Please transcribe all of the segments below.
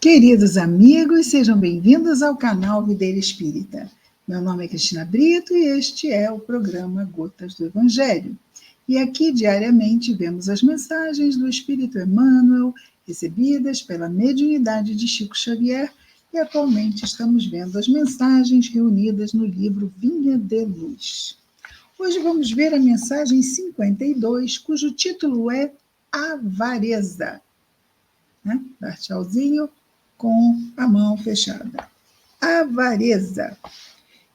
Queridos amigos, sejam bem-vindos ao canal Videira Espírita. Meu nome é Cristina Brito e este é o programa Gotas do Evangelho. E aqui diariamente vemos as mensagens do Espírito Emmanuel recebidas pela mediunidade de Chico Xavier e atualmente estamos vendo as mensagens reunidas no livro Vinha de Luz. Hoje vamos ver a mensagem 52, cujo título é Avareza. Dar tchauzinho com a mão fechada. Avareza.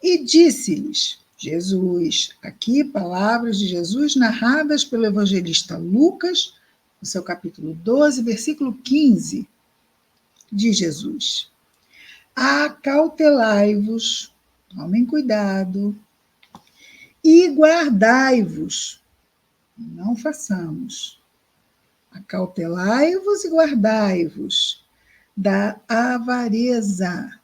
E disse-lhes Jesus, aqui palavras de Jesus narradas pelo evangelista Lucas, no seu capítulo 12, versículo 15, de Jesus. Acautelai-vos, tomem cuidado, e guardai-vos, não façamos. Acautelai-vos e guardai-vos da avareza,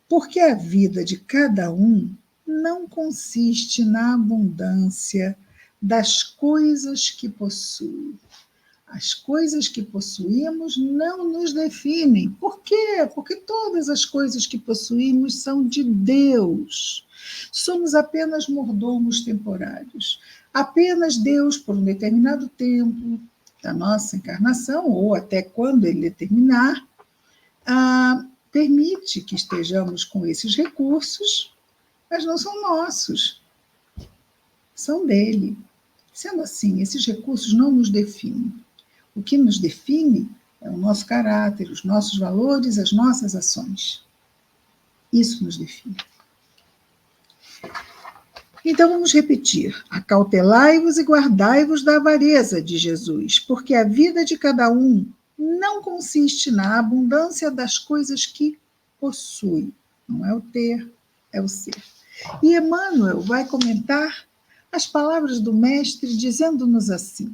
porque a vida de cada um não consiste na abundância das coisas que possui. As coisas que possuímos não nos definem. Por quê? Porque todas as coisas que possuímos são de Deus. Somos apenas mordomos temporários. Apenas Deus, por um determinado tempo da nossa encarnação, ou até quando Ele determinar, permite que estejamos com esses recursos, mas não são nossos, são dele. Sendo assim, esses recursos não nos definem. O que nos define é o nosso caráter, os nossos valores, as nossas ações. Isso nos define. Então vamos repetir. Acautelai-vos e guardai-vos da avareza de Jesus, porque a vida de cada um não consiste na abundância das coisas que possui. Não é o ter, é o ser. E Emmanuel vai comentar as palavras do Mestre dizendo-nos assim: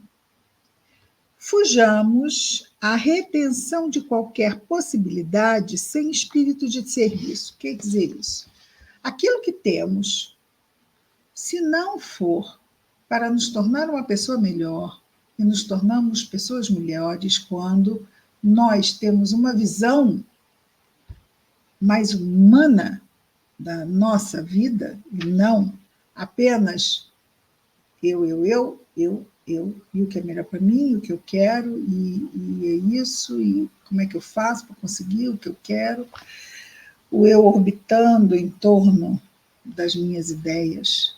fujamos à retenção de qualquer possibilidade sem espírito de serviço. O que quer dizer isso? Aquilo que temos, se não for para nos tornar uma pessoa melhor, e nos tornamos pessoas melhores quando nós temos uma visão mais humana da nossa vida, e não apenas eu, e o que é melhor para mim, o que eu quero, e é isso, e como é que eu faço para conseguir o que eu quero, o eu orbitando em torno das minhas ideias.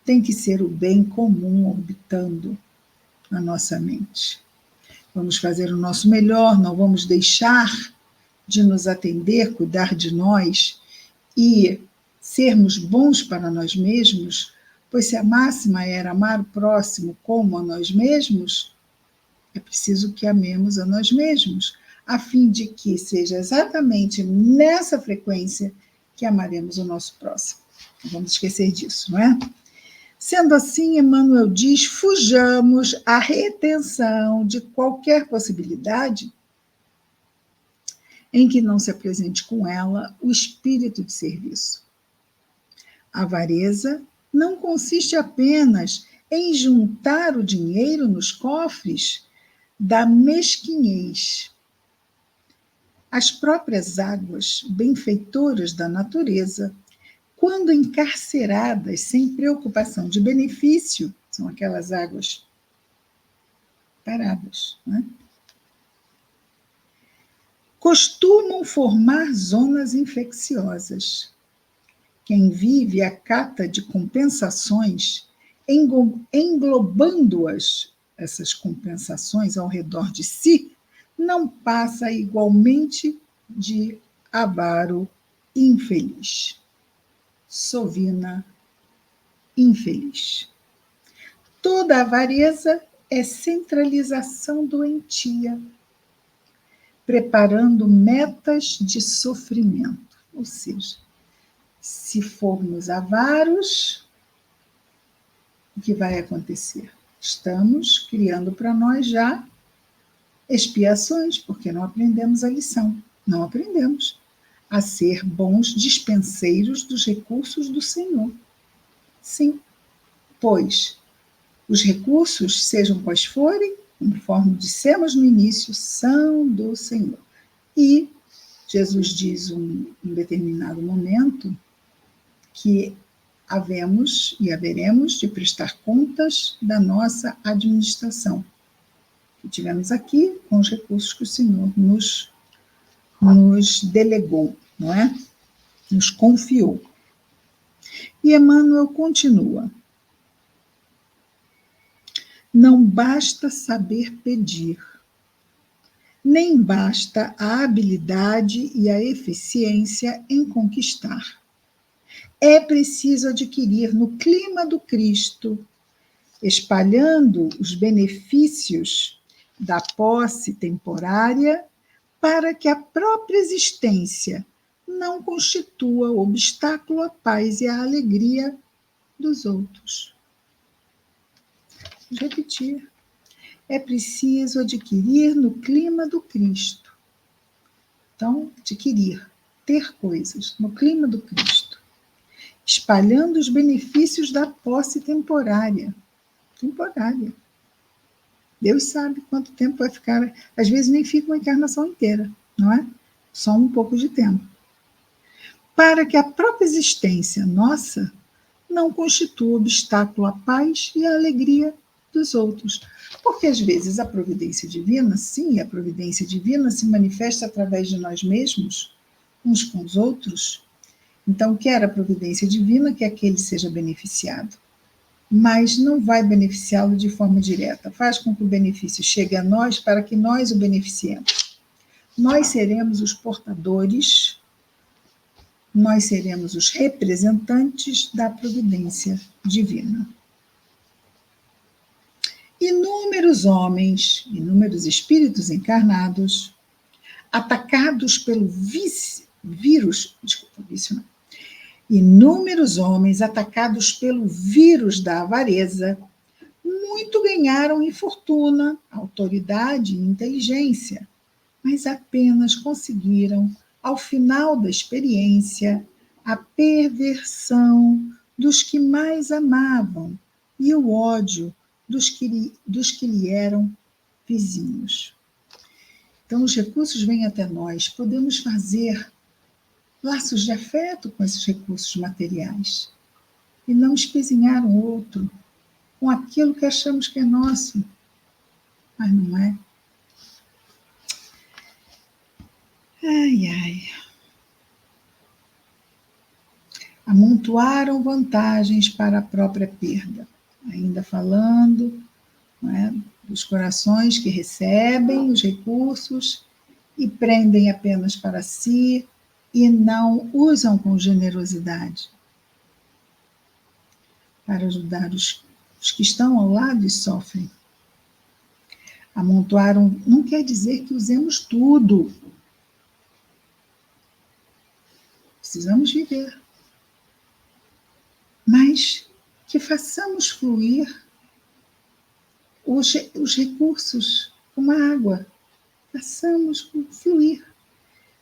Tem que ser o bem comum orbitando na nossa mente. Vamos fazer o nosso melhor, não vamos deixar de nos atender, cuidar de nós e sermos bons para nós mesmos, pois se a máxima era amar o próximo como a nós mesmos, é preciso que amemos a nós mesmos, a fim de que seja exatamente nessa frequência que amaremos o nosso próximo. Não vamos esquecer disso, não é? Sendo assim, Emmanuel diz, fujamos à retenção de qualquer possibilidade em que não se apresente com ela o espírito de serviço. A avareza não consiste apenas em juntar o dinheiro nos cofres da mesquinhez. As próprias águas benfeitoras da natureza, quando encarceradas sem preocupação de benefício, são aquelas águas paradas, né? Costumam formar zonas infecciosas. Quem vive a cata de compensações, englobando-as, essas compensações ao redor de si, não passa igualmente de avaro infeliz. Sovina infeliz. Toda avareza é centralização doentia, preparando metas de sofrimento. Ou seja, se formos avaros, o que vai acontecer? Estamos criando para nós já expiações, porque não aprendemos a lição. Não aprendemos a ser bons dispenseiros dos recursos do Senhor. Sim, pois os recursos, sejam quais forem, conforme dissemos no início, são do Senhor. E Jesus diz em determinado momento que havemos e haveremos de prestar contas da nossa administração, que tivemos aqui com os recursos que o Senhor nos delegou, não é? Nos confiou. E Emmanuel continua: não basta saber pedir, nem basta a habilidade e a eficiência em conquistar. É preciso adquirir no clima do Cristo, espalhando os benefícios da posse temporária, para que a própria existência não constitua obstáculo à paz e à alegria dos outros. Vou repetir. É preciso adquirir no clima do Cristo. Então, adquirir, ter coisas no clima do Cristo, espalhando os benefícios da posse temporária. Temporária. Deus sabe quanto tempo vai ficar. Às vezes nem fica uma encarnação inteira, não é? Só um pouco de tempo. Para que a própria existência nossa não constitua obstáculo à paz e à alegria dos outros. Porque às vezes a providência divina, sim, a providência divina se manifesta através de nós mesmos, uns com os outros. Então, quer a providência divina que aquele seja beneficiado, mas não vai beneficiá-lo de forma direta. Faz com que o benefício chegue a nós para que nós o beneficiemos. Nós seremos os portadores, nós seremos os representantes da providência divina. Inúmeros homens, inúmeros espíritos encarnados, atacados pelo inúmeros homens atacados pelo vírus da avareza, muito ganharam em fortuna, autoridade e inteligência, mas apenas conseguiram, ao final da experiência, a perversão dos que mais amavam e o ódio dos que lhe eram vizinhos. Então, os recursos vêm até nós, podemos fazer laços de afeto com esses recursos materiais e não espezinhar o outro com aquilo que achamos que é nosso, mas não é. Ai, ai. Amontoaram vantagens para a própria perda. Ainda falando, não é, dos corações que recebem os recursos e prendem apenas para si e não usam com generosidade para ajudar os que estão ao lado e sofrem. Amontoaram não quer dizer que usemos tudo. Precisamos viver. Mas que façamos fluir os recursos como a água. Façamos fluir.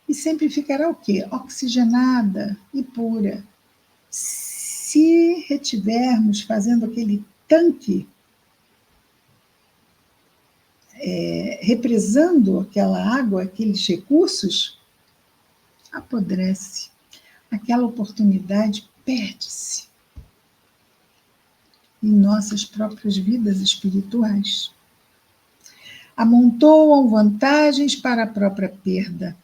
E sempre ficará o quê? Oxigenada e pura. Se retivermos fazendo aquele tanque, represando aquela água, aqueles recursos, apodrece. Aquela oportunidade perde-se em nossas próprias vidas espirituais. Amontoam vantagens para a própria perda.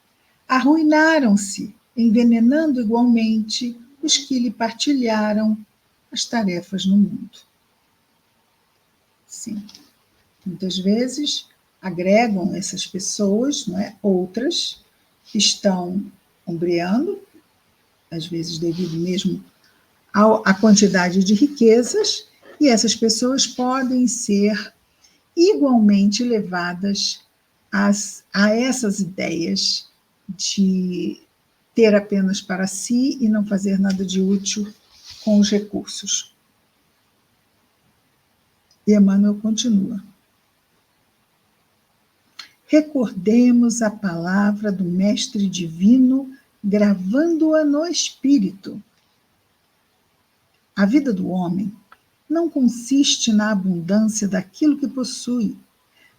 Arruinaram-se, envenenando igualmente os que lhe partilharam as tarefas no mundo. Sim, muitas vezes agregam essas pessoas, não é? Outras que estão ombreando, às vezes devido mesmo à quantidade de riquezas, e essas pessoas podem ser igualmente levadas a essas ideias de ter apenas para si e não fazer nada de útil com os recursos. E Emmanuel continua. Recordemos a palavra do Mestre Divino, gravando-a no espírito. A vida do homem não consiste na abundância daquilo que possui,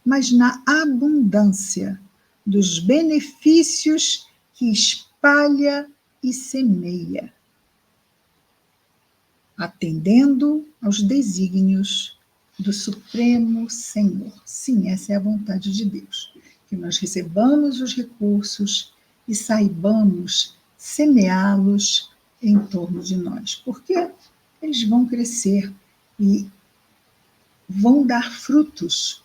mas na abundância dos benefícios que espalha e semeia, atendendo aos desígnios do Supremo Senhor. Sim, essa é a vontade de Deus, que nós recebamos os recursos e saibamos semeá-los em torno de nós, porque eles vão crescer e vão dar frutos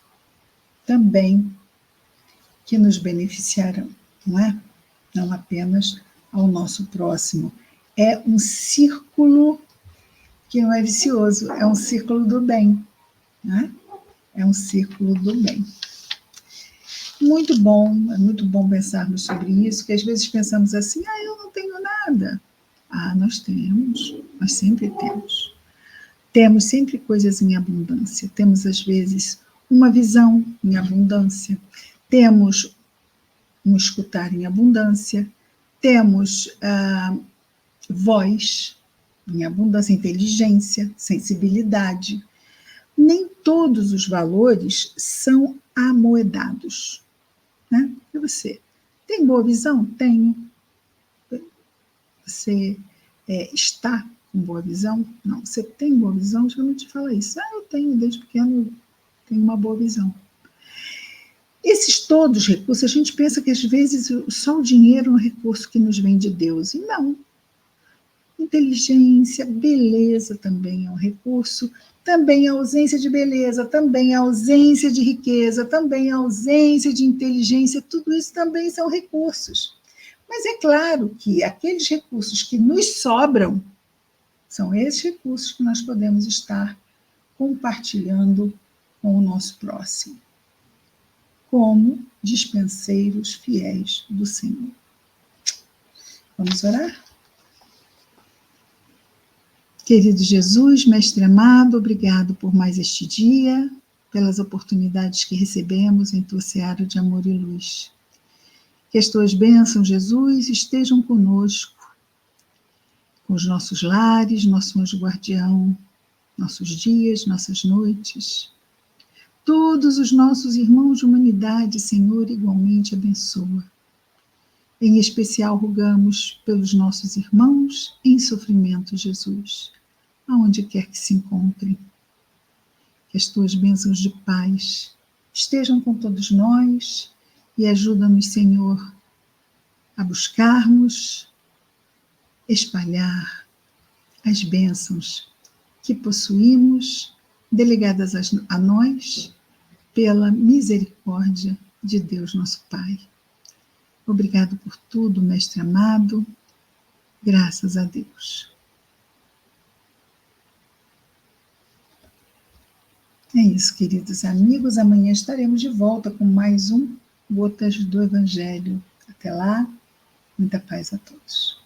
também que nos beneficiarão, não é? Não apenas ao nosso próximo. É um círculo que não é vicioso, é um círculo do bem, né? É um círculo do bem. Muito bom, é muito bom pensarmos sobre isso, que às vezes pensamos assim, eu não tenho nada. Nós temos, nós sempre temos. Temos sempre coisas em abundância, temos às vezes uma visão em abundância, temos um escutar em abundância, temos voz em abundância, inteligência, sensibilidade. Nem todos os valores são amoedados, né? E você tem boa visão? Tenho. Você está com boa visão? Não. Você tem boa visão? Geralmente fala isso. Eu tenho, desde pequeno, tenho uma boa visão. Esses todos recursos, a gente pensa que às vezes só o dinheiro é um recurso que nos vem de Deus. E não. Inteligência, beleza também é um recurso, também a ausência de beleza, também a ausência de riqueza, também a ausência de inteligência, tudo isso também são recursos. Mas é claro que aqueles recursos que nos sobram, são esses recursos que nós podemos estar compartilhando com o nosso próximo, como dispenseiros fiéis do Senhor. Vamos orar? Querido Jesus, Mestre amado, obrigado por mais este dia, pelas oportunidades que recebemos em tua seara de amor e luz. Que as tuas bênçãos, Jesus, estejam conosco, com os nossos lares, nosso anjo guardião, nossos dias, nossas noites. Todos os nossos irmãos de humanidade, Senhor, igualmente abençoa. Em especial, rogamos pelos nossos irmãos em sofrimento, Jesus, aonde quer que se encontrem. Que as tuas bênçãos de paz estejam com todos nós e ajuda-nos, Senhor, a buscarmos, espalhar as bênçãos que possuímos, delegadas a nós, pela misericórdia de Deus, nosso Pai. Obrigado por tudo, Mestre amado. Graças a Deus. É isso, queridos amigos. Amanhã estaremos de volta com mais um Gotas do Evangelho. Até lá, muita paz a todos.